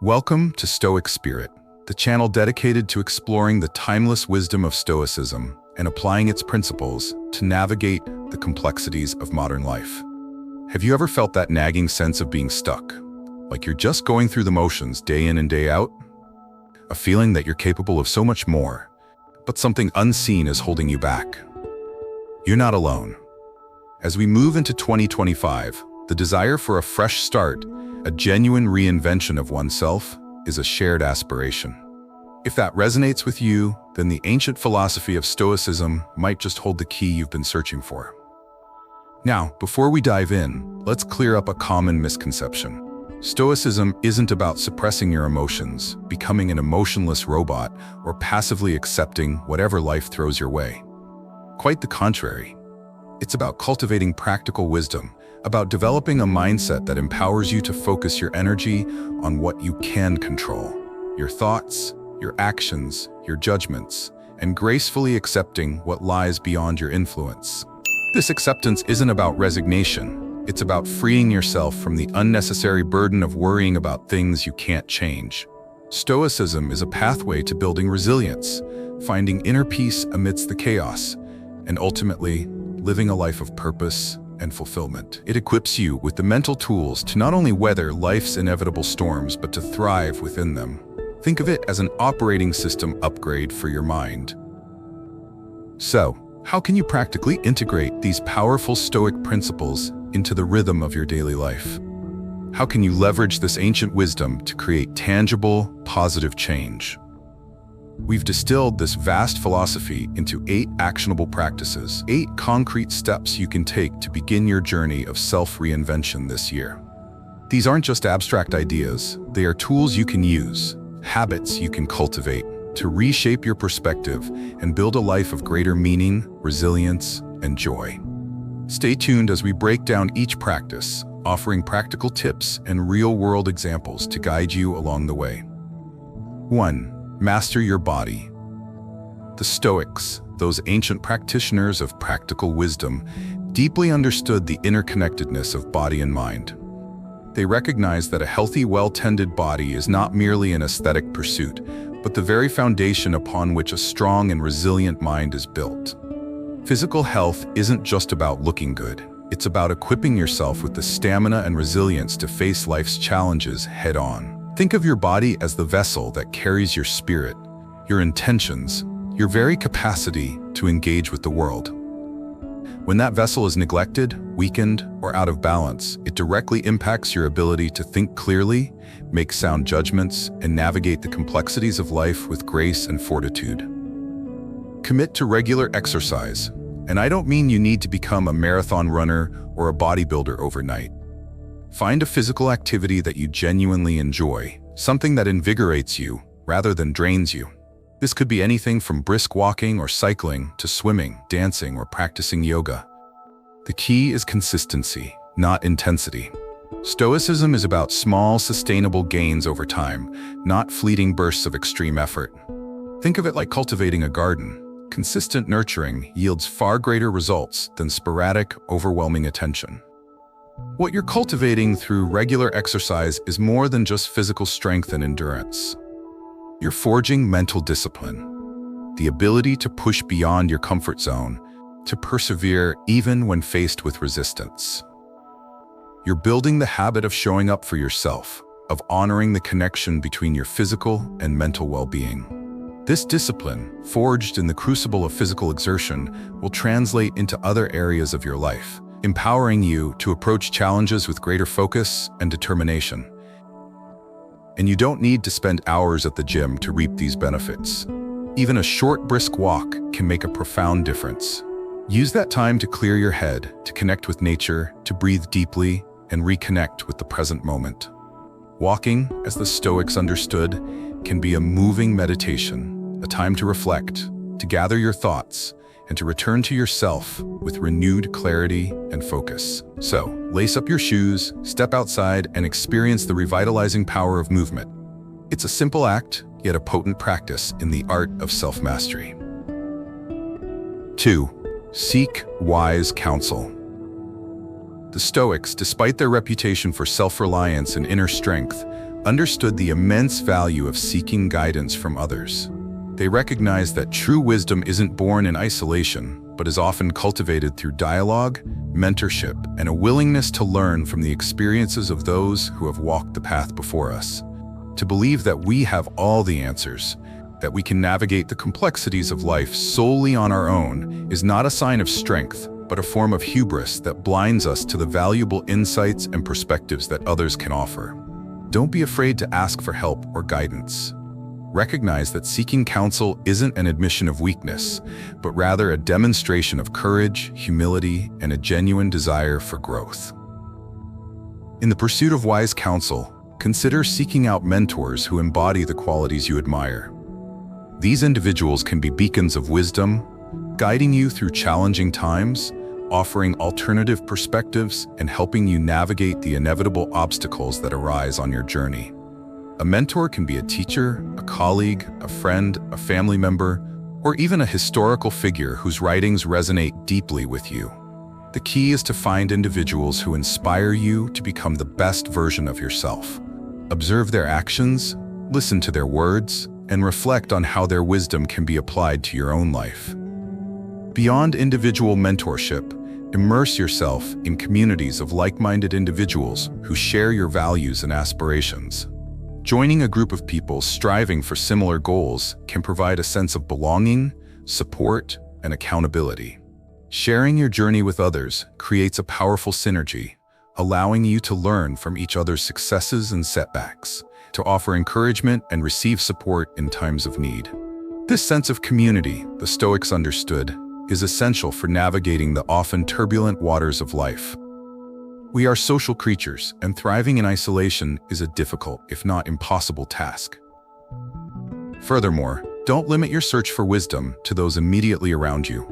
Welcome to Stoic Spirit, the channel dedicated to exploring the timeless wisdom of Stoicism and applying its principles to navigate the complexities of modern life. Have you ever felt that nagging sense of being stuck, like you're just going through the motions day in and day out? A feeling that you're capable of so much more, but something unseen is holding you back. You're not alone. As we move into 2025, the desire for a fresh start, a genuine reinvention of oneself, is a shared aspiration. If that resonates with you, then the ancient philosophy of Stoicism might just hold the key you've been searching for. Now, before we dive in, let's clear up a common misconception. Stoicism isn't about suppressing your emotions, becoming an emotionless robot, or passively accepting whatever life throws your way. Quite the contrary. It's about cultivating practical wisdom, about developing a mindset that empowers you to focus your energy on what you can control, your thoughts, your actions, your judgments, and gracefully accepting what lies beyond your influence. This acceptance isn't about resignation. It's about freeing yourself from the unnecessary burden of worrying about things you can't change. Stoicism is a pathway to building resilience, finding inner peace amidst the chaos, and ultimately, living a life of purpose and fulfillment. It equips you with the mental tools to not only weather life's inevitable storms, but to thrive within them. Think of it as an operating system upgrade for your mind. So, how can you practically integrate these powerful Stoic principles into the rhythm of your daily life? How can you leverage this ancient wisdom to create tangible, positive change? We've distilled this vast philosophy into 8 actionable practices, 8 concrete steps you can take to begin your journey of self-reinvention this year. These aren't just abstract ideas, they are tools you can use, habits you can cultivate to reshape your perspective and build a life of greater meaning, resilience, and joy. Stay tuned as we break down each practice, offering practical tips and real-world examples to guide you along the way. 1. Master your body. The Stoics, those ancient practitioners of practical wisdom, deeply understood the interconnectedness of body and mind. They recognized that a healthy, well-tended body is not merely an aesthetic pursuit, but the very foundation upon which a strong and resilient mind is built. Physical health isn't just about looking good. It's about equipping yourself with the stamina and resilience to face life's challenges head-on. Think of your body as the vessel that carries your spirit, your intentions, your very capacity to engage with the world. When that vessel is neglected, weakened, or out of balance, it directly impacts your ability to think clearly, make sound judgments, and navigate the complexities of life with grace and fortitude. Commit to regular exercise, and I don't mean you need to become a marathon runner or a bodybuilder overnight. Find a physical activity that you genuinely enjoy, something that invigorates you rather than drains you. This could be anything from brisk walking or cycling to swimming, dancing, or practicing yoga. The key is consistency, not intensity. Stoicism is about small, sustainable gains over time, not fleeting bursts of extreme effort. Think of it like cultivating a garden. Consistent nurturing yields far greater results than sporadic, overwhelming attention. What you're cultivating through regular exercise is more than just physical strength and endurance. You're forging mental discipline, the ability to push beyond your comfort zone, to persevere even when faced with resistance. You're building the habit of showing up for yourself, of honoring the connection between your physical and mental well-being. This discipline, forged in the crucible of physical exertion, will translate into other areas of your life, empowering you to approach challenges with greater focus and determination. And you don't need to spend hours at the gym to reap these benefits. Even a short, brisk walk can make a profound difference. Use that time to clear your head, to connect with nature, to breathe deeply, and reconnect with the present moment. Walking, as the Stoics understood, can be a moving meditation, a time to reflect, to gather your thoughts, and to return to yourself with renewed clarity and focus. So, lace up your shoes, step outside, and experience the revitalizing power of movement. It's a simple act, yet a potent practice in the art of self-mastery. 2. Seek wise counsel. The Stoics, despite their reputation for self-reliance and inner strength, understood the immense value of seeking guidance from others. They recognized that true wisdom isn't born in isolation, but is often cultivated through dialogue, mentorship, and a willingness to learn from the experiences of those who have walked the path before us. To believe that we have all the answers, that we can navigate the complexities of life solely on our own, is not a sign of strength, but a form of hubris that blinds us to the valuable insights and perspectives that others can offer. Don't be afraid to ask for help or guidance. Recognize that seeking counsel isn't an admission of weakness, but rather a demonstration of courage, humility, and a genuine desire for growth. In the pursuit of wise counsel, consider seeking out mentors who embody the qualities you admire. These individuals can be beacons of wisdom, guiding you through challenging times, offering alternative perspectives, and helping you navigate the inevitable obstacles that arise on your journey. A mentor can be a teacher, a colleague, a friend, a family member, or even a historical figure whose writings resonate deeply with you. The key is to find individuals who inspire you to become the best version of yourself. Observe their actions, listen to their words, and reflect on how their wisdom can be applied to your own life. Beyond individual mentorship, immerse yourself in communities of like-minded individuals who share your values and aspirations. Joining a group of people striving for similar goals can provide a sense of belonging, support, and accountability. Sharing your journey with others creates a powerful synergy, allowing you to learn from each other's successes and setbacks, to offer encouragement and receive support in times of need. This sense of community, the Stoics understood, is essential for navigating the often turbulent waters of life. We are social creatures, and thriving in isolation is a difficult, if not impossible, task. Furthermore, don't limit your search for wisdom to those immediately around you.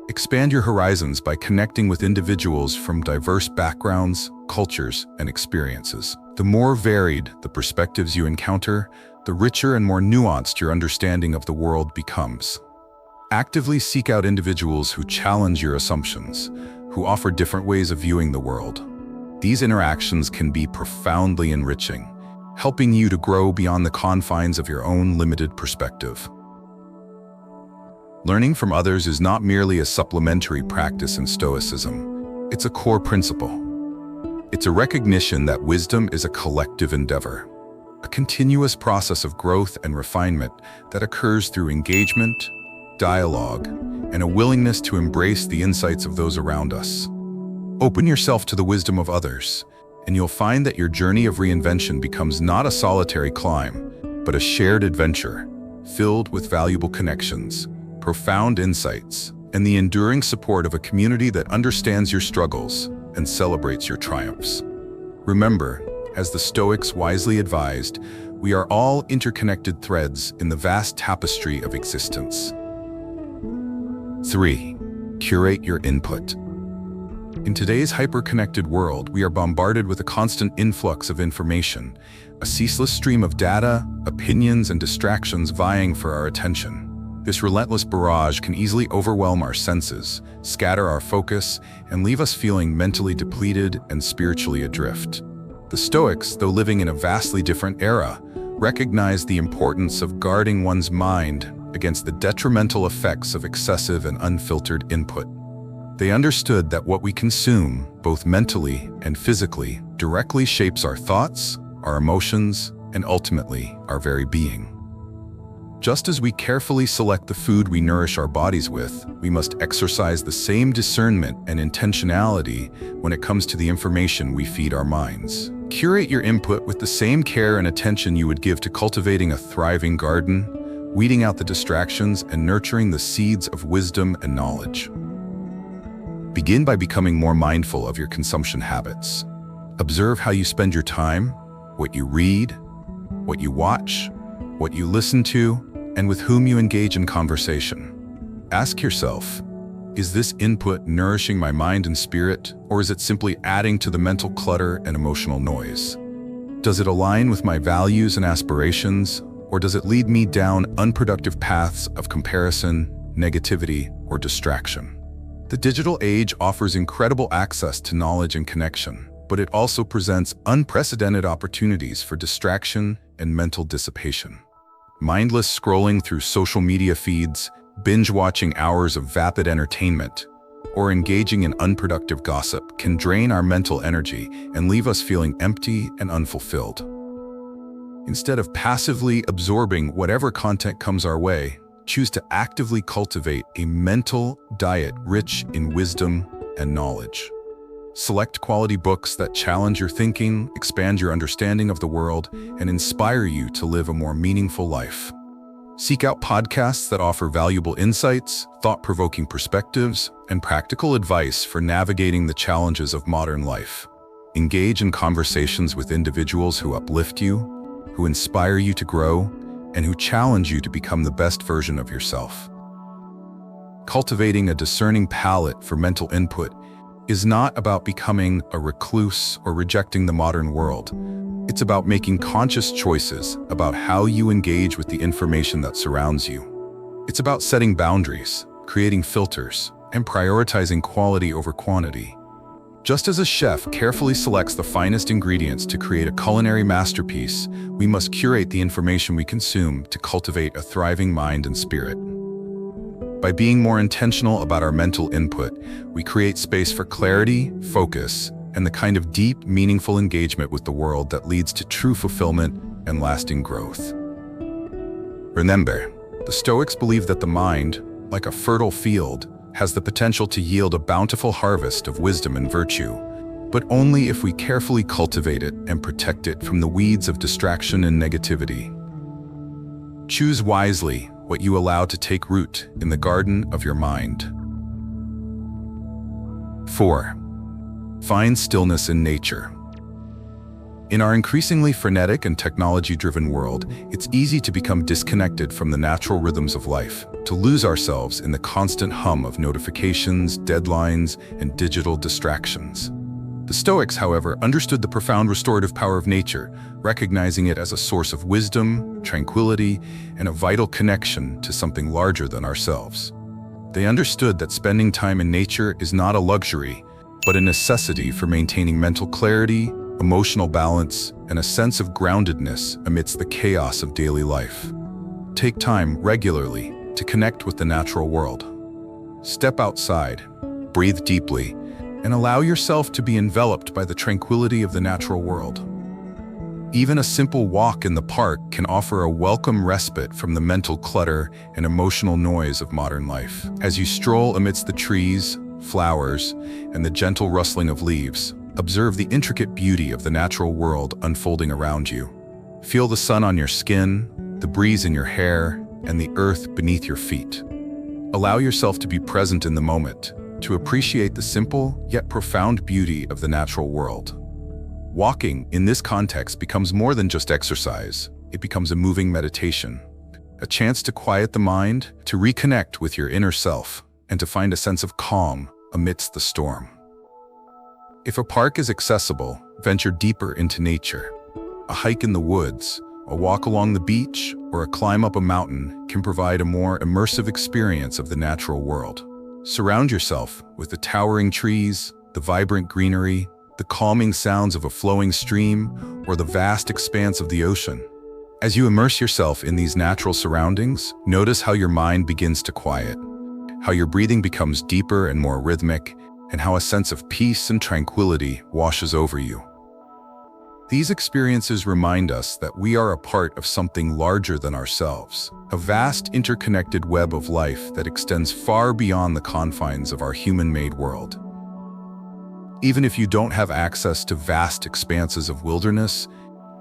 Expand your horizons by connecting with individuals from diverse backgrounds, cultures, and experiences. The more varied the perspectives you encounter, the richer and more nuanced your understanding of the world becomes. Actively seek out individuals who challenge your assumptions, who offer different ways of viewing the world. These interactions can be profoundly enriching, helping you to grow beyond the confines of your own limited perspective. Learning from others is not merely a supplementary practice in Stoicism. It's a core principle. It's a recognition that wisdom is a collective endeavor, a continuous process of growth and refinement that occurs through engagement, dialogue, and a willingness to embrace the insights of those around us. Open yourself to the wisdom of others, and you'll find that your journey of reinvention becomes not a solitary climb, but a shared adventure, filled with valuable connections, profound insights, and the enduring support of a community that understands your struggles and celebrates your triumphs. Remember, as the Stoics wisely advised, we are all interconnected threads in the vast tapestry of existence. 3. Curate your input. In today's hyper-connected world, we are bombarded with a constant influx of information, a ceaseless stream of data, opinions, and distractions vying for our attention. This relentless barrage can easily overwhelm our senses, scatter our focus, and leave us feeling mentally depleted and spiritually adrift. The Stoics, though living in a vastly different era, recognized the importance of guarding one's mind against the detrimental effects of excessive and unfiltered input. They understood that what we consume, both mentally and physically, directly shapes our thoughts, our emotions, and ultimately, our very being. Just as we carefully select the food we nourish our bodies with, we must exercise the same discernment and intentionality when it comes to the information we feed our minds. Curate your input with the same care and attention you would give to cultivating a thriving garden, weeding out the distractions and nurturing the seeds of wisdom and knowledge. Begin by becoming more mindful of your consumption habits. Observe how you spend your time, what you read, what you watch, what you listen to, and with whom you engage in conversation. Ask yourself, is this input nourishing my mind and spirit, or is it simply adding to the mental clutter and emotional noise? Does it align with my values and aspirations, or does it lead me down unproductive paths of comparison, negativity, or distraction? The digital age offers incredible access to knowledge and connection, but it also presents unprecedented opportunities for distraction and mental dissipation. Mindless scrolling through social media feeds, binge-watching hours of vapid entertainment, or engaging in unproductive gossip can drain our mental energy and leave us feeling empty and unfulfilled. Instead of passively absorbing whatever content comes our way, choose to actively cultivate a mental diet rich in wisdom and knowledge. Select quality books that challenge your thinking, expand your understanding of the world, and inspire you to live a more meaningful life. Seek out podcasts that offer valuable insights, thought-provoking perspectives, and practical advice for navigating the challenges of modern life. Engage in conversations with individuals who uplift you, who inspire you to grow, and who challenge you to become the best version of yourself. Cultivating a discerning palate for mental input is not about becoming a recluse or rejecting the modern world. It's about making conscious choices about how you engage with the information that surrounds you. It's about setting boundaries, creating filters, and prioritizing quality over quantity. Just as a chef carefully selects the finest ingredients to create a culinary masterpiece, we must curate the information we consume to cultivate a thriving mind and spirit. By being more intentional about our mental input, we create space for clarity, focus, and the kind of deep, meaningful engagement with the world that leads to true fulfillment and lasting growth. Remember, the Stoics believe that the mind, like a fertile field, has the potential to yield a bountiful harvest of wisdom and virtue, but only if we carefully cultivate it and protect it from the weeds of distraction and negativity. Choose wisely what you allow to take root in the garden of your mind. 4. Find stillness in nature. In our increasingly frenetic and technology-driven world, it's easy to become disconnected from the natural rhythms of life, to lose ourselves in the constant hum of notifications, deadlines, and digital distractions. The Stoics, however, understood the profound restorative power of nature, recognizing it as a source of wisdom, tranquility, and a vital connection to something larger than ourselves. They understood that spending time in nature is not a luxury, but a necessity for maintaining mental clarity, emotional balance, and a sense of groundedness amidst the chaos of daily life. Take time regularly to connect with the natural world. Step outside, breathe deeply, and allow yourself to be enveloped by the tranquility of the natural world. Even a simple walk in the park can offer a welcome respite from the mental clutter and emotional noise of modern life. As you stroll amidst the trees, flowers, and the gentle rustling of leaves, observe the intricate beauty of the natural world unfolding around you. Feel the sun on your skin, the breeze in your hair, and the earth beneath your feet. Allow yourself to be present in the moment, to appreciate the simple yet profound beauty of the natural world. Walking in this context becomes more than just exercise. It becomes a moving meditation, a chance to quiet the mind, to reconnect with your inner self, and to find a sense of calm amidst the storm. If a park is accessible, venture deeper into nature. A hike in the woods, a walk along the beach, or a climb up a mountain can provide a more immersive experience of the natural world. Surround yourself with the towering trees, the vibrant greenery, the calming sounds of a flowing stream, or the vast expanse of the ocean. As you immerse yourself in these natural surroundings, notice how your mind begins to quiet, how your breathing becomes deeper and more rhythmic, and how a sense of peace and tranquility washes over you. These experiences remind us that we are a part of something larger than ourselves, a vast interconnected web of life that extends far beyond the confines of our human-made world. Even if you don't have access to vast expanses of wilderness,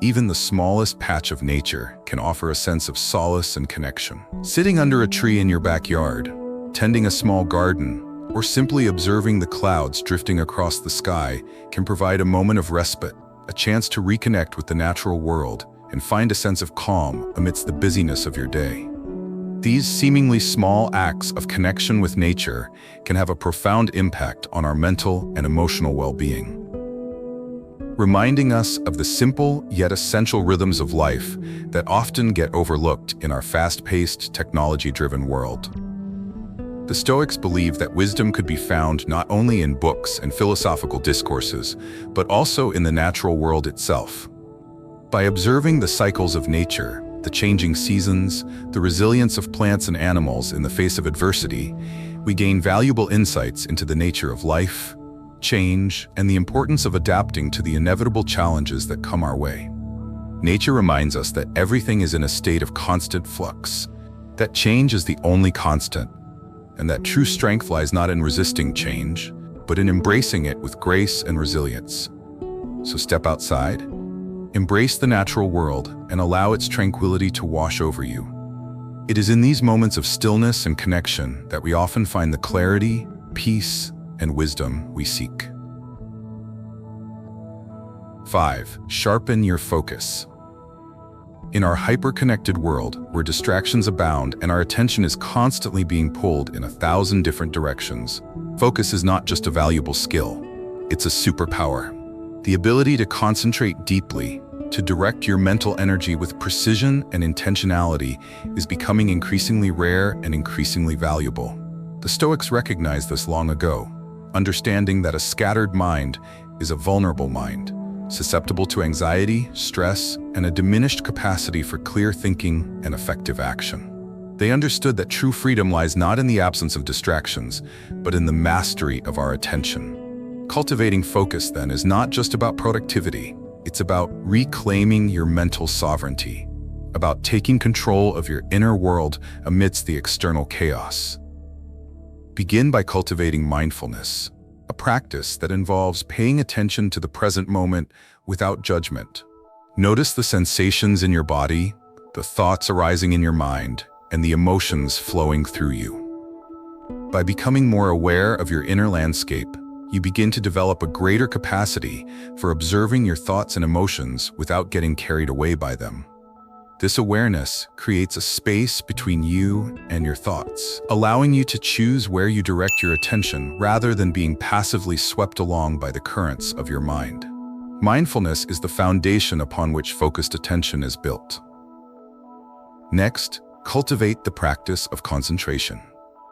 even the smallest patch of nature can offer a sense of solace and connection. Sitting under a tree in your backyard, tending a small garden, or simply observing the clouds drifting across the sky can provide a moment of respite, a chance to reconnect with the natural world and find a sense of calm amidst the busyness of your day. These seemingly small acts of connection with nature can have a profound impact on our mental and emotional well-being, reminding us of the simple yet essential rhythms of life that often get overlooked in our fast-paced, technology-driven world. The Stoics believed that wisdom could be found not only in books and philosophical discourses, but also in the natural world itself. By observing the cycles of nature, the changing seasons, the resilience of plants and animals in the face of adversity, we gain valuable insights into the nature of life, change, and the importance of adapting to the inevitable challenges that come our way. Nature reminds us that everything is in a state of constant flux, that change is the only constant, and that true strength lies not in resisting change, but in embracing it with grace and resilience. So step outside, embrace the natural world, and allow its tranquility to wash over you. It is in these moments of stillness and connection that we often find the clarity, peace, and wisdom we seek. 5. Sharpen your focus. In our hyper-connected world, where distractions abound and our attention is constantly being pulled in 1,000 different directions, focus is not just a valuable skill, it's a superpower. The ability to concentrate deeply, to direct your mental energy with precision and intentionality is becoming increasingly rare and increasingly valuable. The Stoics recognized this long ago, understanding that a scattered mind is a vulnerable mind, susceptible to anxiety, stress, and a diminished capacity for clear thinking and effective action. They understood that true freedom lies not in the absence of distractions, but in the mastery of our attention. Cultivating focus, then, is not just about productivity. It's about reclaiming your mental sovereignty, about taking control of your inner world amidst the external chaos. Begin by cultivating mindfulness, a practice that involves paying attention to the present moment without judgment. Notice the sensations in your body, the thoughts arising in your mind, and the emotions flowing through you. By becoming more aware of your inner landscape, you begin to develop a greater capacity for observing your thoughts and emotions without getting carried away by them. This awareness creates a space between you and your thoughts, allowing you to choose where you direct your attention rather than being passively swept along by the currents of your mind. Mindfulness is the foundation upon which focused attention is built. Next, cultivate the practice of concentration.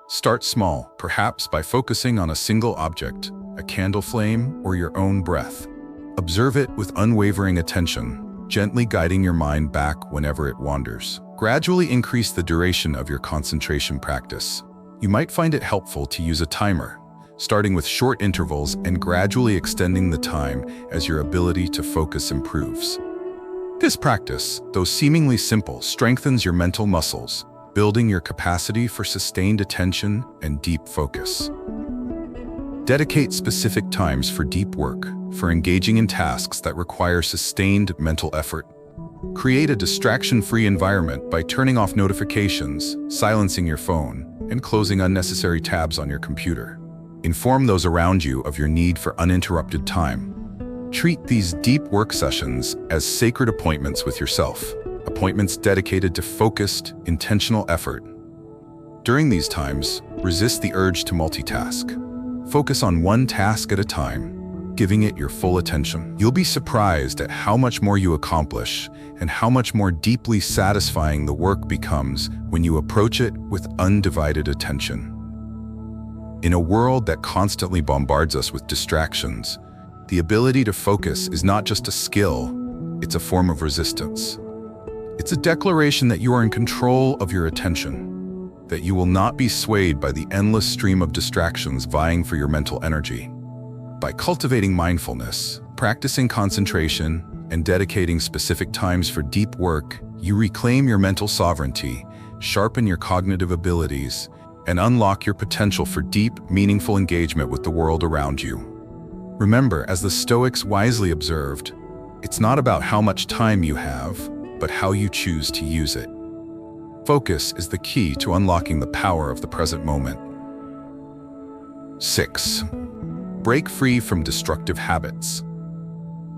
Start small, perhaps by focusing on a single object, a candle flame, or your own breath. Observe it with unwavering attention, gently guiding your mind back whenever it wanders. Gradually increase the duration of your concentration practice. You might find it helpful to use a timer, starting with short intervals and gradually extending the time as your ability to focus improves. This practice, though seemingly simple, strengthens your mental muscles, building your capacity for sustained attention and deep focus. Dedicate specific times for deep work, for engaging in tasks that require sustained mental effort. Create a distraction-free environment by turning off notifications, silencing your phone, and closing unnecessary tabs on your computer. Inform those around you of your need for uninterrupted time. Treat these deep work sessions as sacred appointments with yourself, appointments dedicated to focused, intentional effort. During these times, resist the urge to multitask. Focus on one task at a time, giving it your full attention. You'll be surprised at how much more you accomplish and how much more deeply satisfying the work becomes when you approach it with undivided attention. In a world that constantly bombards us with distractions, the ability to focus is not just a skill, it's a form of resistance. It's a declaration that you are in control of your attention, that you will not be swayed by the endless stream of distractions vying for your mental energy. By cultivating mindfulness, practicing concentration, and dedicating specific times for deep work, you reclaim your mental sovereignty, sharpen your cognitive abilities, and unlock your potential for deep, meaningful engagement with the world around you. Remember, as the Stoics wisely observed, it's not about how much time you have, but how you choose to use it. Focus is the key to unlocking the power of the present moment. 6. Break free from destructive habits.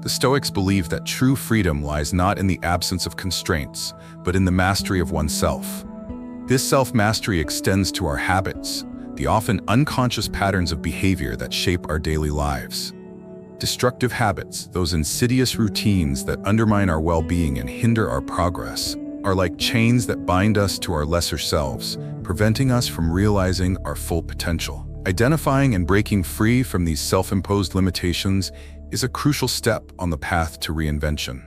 The Stoics believe that true freedom lies not in the absence of constraints, but in the mastery of oneself. This self-mastery extends to our habits, the often unconscious patterns of behavior that shape our daily lives. Destructive habits, those insidious routines that undermine our well-being and hinder our progress, are like chains that bind us to our lesser selves, preventing us from realizing our full potential. Identifying and breaking free from these self-imposed limitations is a crucial step on the path to reinvention.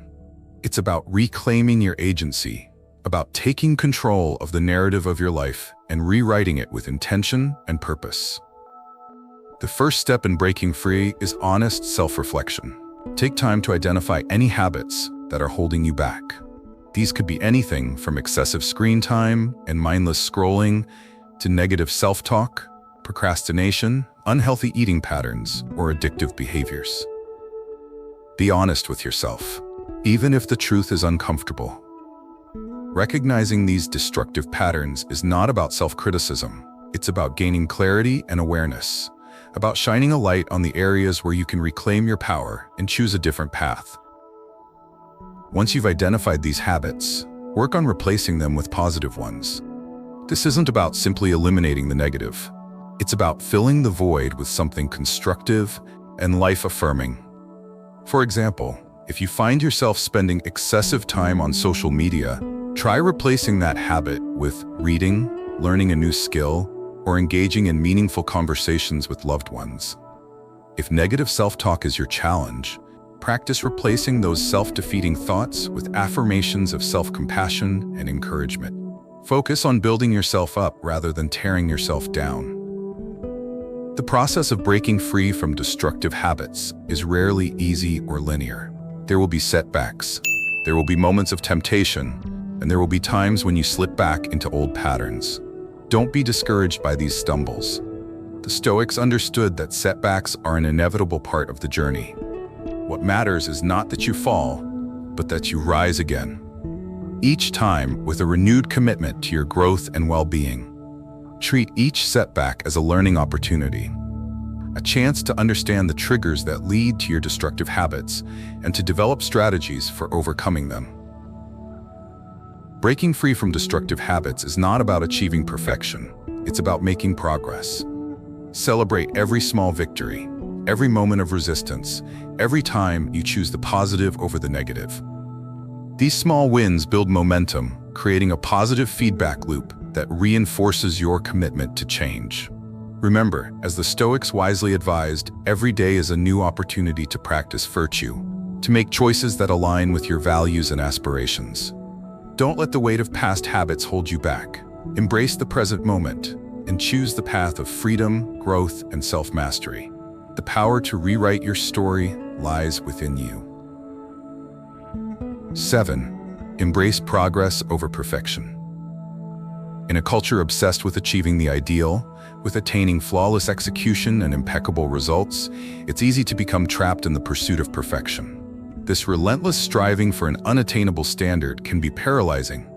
It's about reclaiming your agency, about taking control of the narrative of your life and rewriting it with intention and purpose. The first step in breaking free is honest self-reflection. Take time to identify any habits that are holding you back. These could be anything from excessive screen time and mindless scrolling to negative self-talk, procrastination, unhealthy eating patterns, or addictive behaviors. Be honest with yourself, even if the truth is uncomfortable. Recognizing these destructive patterns is not about self-criticism. It's about gaining clarity and awareness, about shining a light on the areas where you can reclaim your power and choose a different path. Once you've identified these habits, work on replacing them with positive ones. This isn't about simply eliminating the negative. It's about filling the void with something constructive and life-affirming. For example, if you find yourself spending excessive time on social media, try replacing that habit with reading, learning a new skill, or engaging in meaningful conversations with loved ones. If negative self-talk is your challenge, practice replacing those self-defeating thoughts with affirmations of self-compassion and encouragement. Focus on building yourself up rather than tearing yourself down. The process of breaking free from destructive habits is rarely easy or linear. There will be setbacks, there will be moments of temptation, and there will be times when you slip back into old patterns. Don't be discouraged by these stumbles. The Stoics understood that setbacks are an inevitable part of the journey. What matters is not that you fall, but that you rise again. Each time with a renewed commitment to your growth and well-being. Treat each setback as a learning opportunity, a chance to understand the triggers that lead to your destructive habits and to develop strategies for overcoming them. Breaking free from destructive habits is not about achieving perfection. It's about making progress. Celebrate every small victory, every moment of resistance, every time you choose the positive over the negative. These small wins build momentum, creating a positive feedback loop that reinforces your commitment to change. Remember, as the Stoics wisely advised, every day is a new opportunity to practice virtue, to make choices that align with your values and aspirations. Don't let the weight of past habits hold you back. Embrace the present moment and choose the path of freedom, growth, and self-mastery. The power to rewrite your story lies within you. 7. Embrace progress over perfection. In a culture obsessed with achieving the ideal, with attaining flawless execution and impeccable results, it's easy to become trapped in the pursuit of perfection. This relentless striving for an unattainable standard can be paralyzing,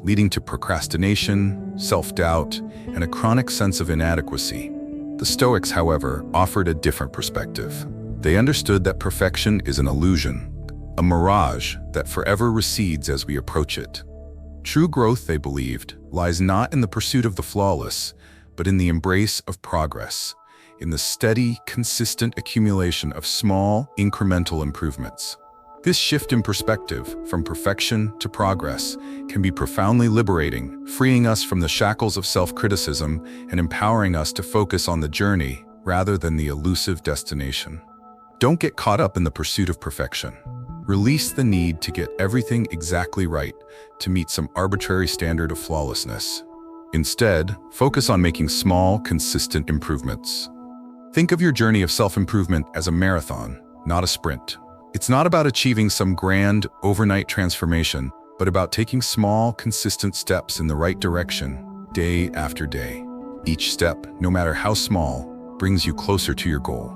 leading to procrastination, self-doubt, and a chronic sense of inadequacy. The Stoics, however, offered a different perspective. They understood that perfection is an illusion, a mirage that forever recedes as we approach it. True growth, they believed, lies not in the pursuit of the flawless, but in the embrace of progress, in the steady, consistent accumulation of small, incremental improvements. This shift in perspective, from perfection to progress, can be profoundly liberating, freeing us from the shackles of self-criticism and empowering us to focus on the journey rather than the elusive destination. Don't get caught up in the pursuit of perfection. Release the need to get everything exactly right to meet some arbitrary standard of flawlessness. Instead, focus on making small, consistent improvements. Think of your journey of self-improvement as a marathon, not a sprint. It's not about achieving some grand, overnight transformation, but about taking small, consistent steps in the right direction, day after day. Each step, no matter how small, brings you closer to your goal.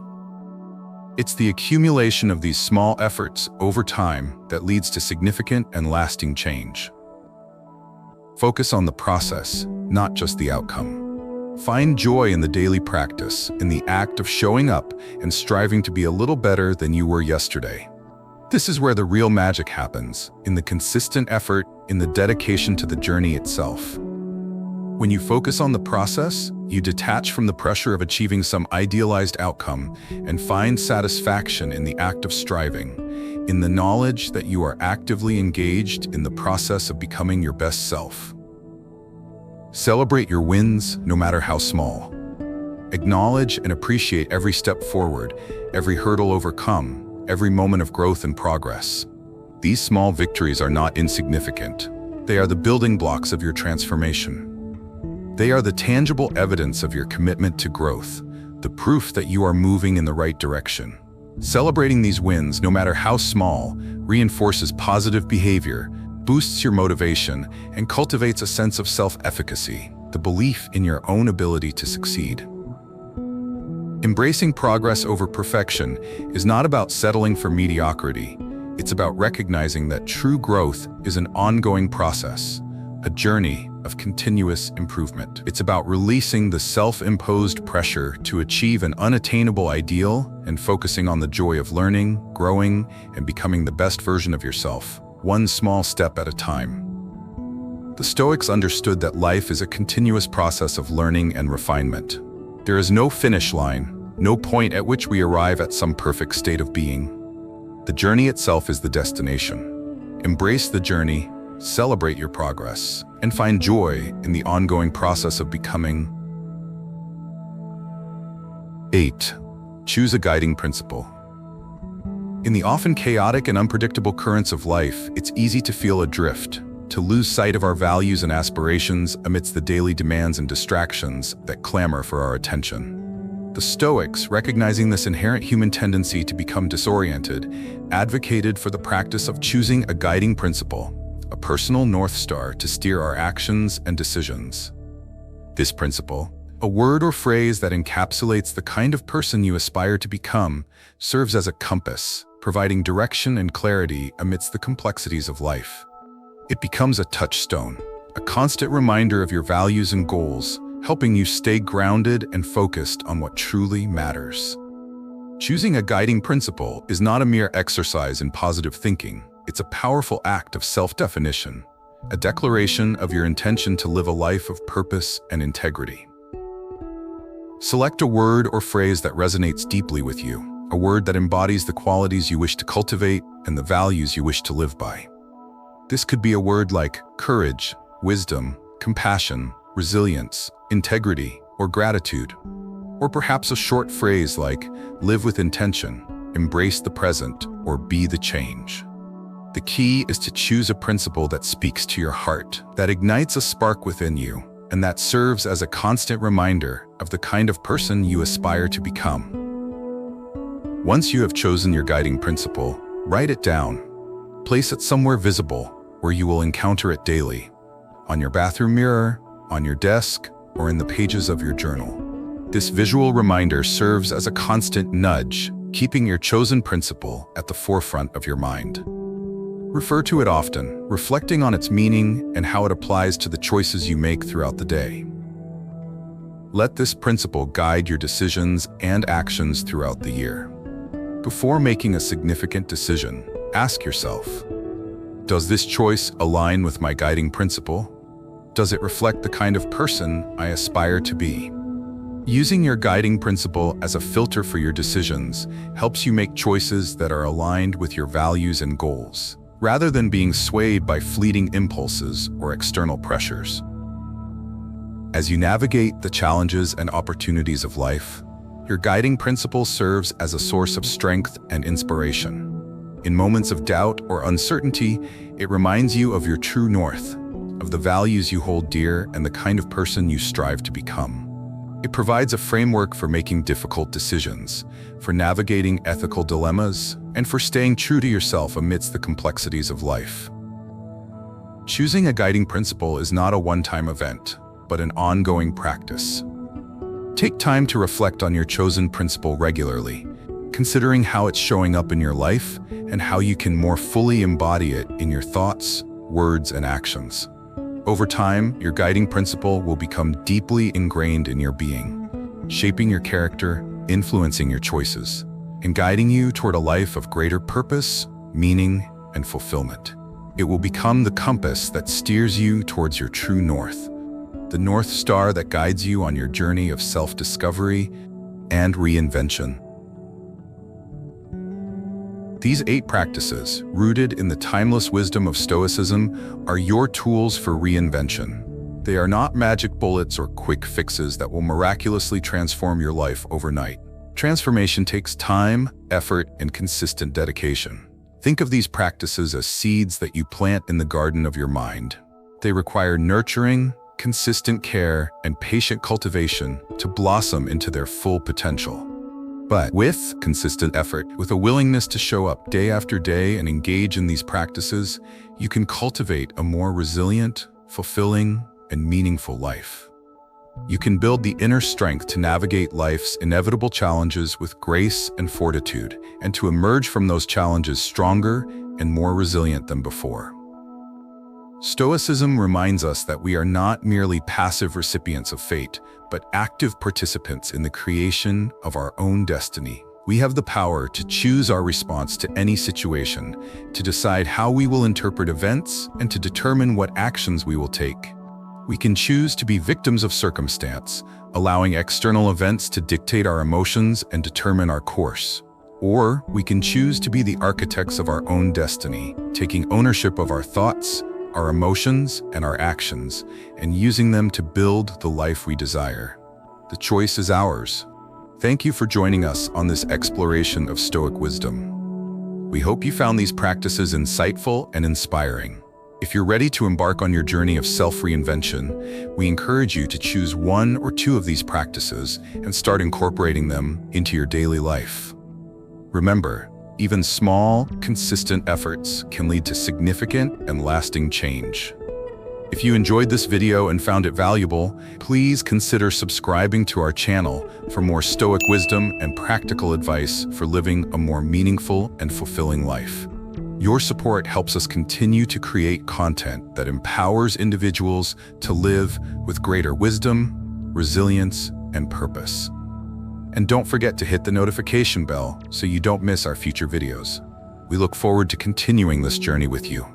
It's the accumulation of these small efforts over time that leads to significant and lasting change. Focus on the process, not just the outcome. Find joy in the daily practice, in the act of showing up and striving to be a little better than you were yesterday. This is where the real magic happens, in the consistent effort, in the dedication to the journey itself. When you focus on the process, you detach from the pressure of achieving some idealized outcome and find satisfaction in the act of striving, in the knowledge that you are actively engaged in the process of becoming your best self. Celebrate your wins, no matter how small. Acknowledge and appreciate every step forward, every hurdle overcome, every moment of growth and progress. These small victories are not insignificant. They are the building blocks of your transformation. They are the tangible evidence of your commitment to growth, the proof that you are moving in the right direction. Celebrating these wins, no matter how small, reinforces positive behavior, boosts your motivation, and cultivates a sense of self-efficacy, the belief in your own ability to succeed. Embracing progress over perfection is not about settling for mediocrity. It's about recognizing that true growth is an ongoing process, a journey of continuous improvement. It's about releasing the self-imposed pressure to achieve an unattainable ideal and focusing on the joy of learning, growing, and becoming the best version of yourself, one small step at a time. The Stoics understood that life is a continuous process of learning and refinement. There is no finish line, no point at which we arrive at some perfect state of being. The journey itself is the destination. Embrace the journey, celebrate your progress, and find joy in the ongoing process of becoming. 8. Choose a guiding principle. In the often chaotic and unpredictable currents of life, it's easy to feel adrift, to lose sight of our values and aspirations amidst the daily demands and distractions that clamor for our attention. The Stoics, recognizing this inherent human tendency to become disoriented, advocated for the practice of choosing a guiding principle, a personal North Star to steer our actions and decisions. This principle, a word or phrase that encapsulates the kind of person you aspire to become, serves as a compass, providing direction and clarity amidst the complexities of life. It becomes a touchstone, a constant reminder of your values and goals, helping you stay grounded and focused on what truly matters. Choosing a guiding principle is not a mere exercise in positive thinking. It's a powerful act of self-definition, a declaration of your intention to live a life of purpose and integrity. Select a word or phrase that resonates deeply with you, a word that embodies the qualities you wish to cultivate and the values you wish to live by. This could be a word like courage, wisdom, compassion, resilience, integrity, or gratitude. Or perhaps a short phrase like live with intention, embrace the present, or be the change. The key is to choose a principle that speaks to your heart, that ignites a spark within you, and that serves as a constant reminder of the kind of person you aspire to become. Once you have chosen your guiding principle, write it down. Place it somewhere visible where you will encounter it daily, on your bathroom mirror, on your desk, or in the pages of your journal. This visual reminder serves as a constant nudge, keeping your chosen principle at the forefront of your mind. Refer to it often, reflecting on its meaning and how it applies to the choices you make throughout the day. Let this principle guide your decisions and actions throughout the year. Before making a significant decision, ask yourself, does this choice align with my guiding principle? Does it reflect the kind of person I aspire to be? Using your guiding principle as a filter for your decisions helps you make choices that are aligned with your values and goals, rather than being swayed by fleeting impulses or external pressures. As you navigate the challenges and opportunities of life, your guiding principle serves as a source of strength and inspiration. In moments of doubt or uncertainty, it reminds you of your true north, of the values you hold dear and the kind of person you strive to become. It provides a framework for making difficult decisions, for navigating ethical dilemmas, and for staying true to yourself amidst the complexities of life. Choosing a guiding principle is not a one-time event, but an ongoing practice. Take time to reflect on your chosen principle regularly, considering how it's showing up in your life and how you can more fully embody it in your thoughts, words, and actions. Over time, your guiding principle will become deeply ingrained in your being, shaping your character, influencing your choices, and guiding you toward a life of greater purpose, meaning, and fulfillment. It will become the compass that steers you towards your true north, the North Star that guides you on your journey of self-discovery and reinvention. These 8 practices, rooted in the timeless wisdom of Stoicism, are your tools for reinvention. They are not magic bullets or quick fixes that will miraculously transform your life overnight. Transformation takes time, effort, and consistent dedication. Think of these practices as seeds that you plant in the garden of your mind. They require nurturing, consistent care, and patient cultivation to blossom into their full potential. But with consistent effort, with a willingness to show up day after day and engage in these practices, you can cultivate a more resilient, fulfilling, and meaningful life. You can build the inner strength to navigate life's inevitable challenges with grace and fortitude, and to emerge from those challenges stronger and more resilient than before. Stoicism reminds us that we are not merely passive recipients of fate, but active participants in the creation of our own destiny. We have the power to choose our response to any situation, to decide how we will interpret events, and to determine what actions we will take. We can choose to be victims of circumstance, allowing external events to dictate our emotions and determine our course. Or we can choose to be the architects of our own destiny, taking ownership of our thoughts, our emotions, and our actions, and using them to build the life we desire. The choice is ours. Thank you for joining us on this exploration of Stoic wisdom. We hope you found these practices insightful and inspiring. If you're ready to embark on your journey of self-reinvention, we encourage you to choose 1 or 2 of these practices and start incorporating them into your daily life. Remember, even small, consistent efforts can lead to significant and lasting change. If you enjoyed this video and found it valuable, please consider subscribing to our channel for more Stoic wisdom and practical advice for living a more meaningful and fulfilling life. Your support helps us continue to create content that empowers individuals to live with greater wisdom, resilience, and purpose. And don't forget to hit the notification bell so you don't miss our future videos. We look forward to continuing this journey with you.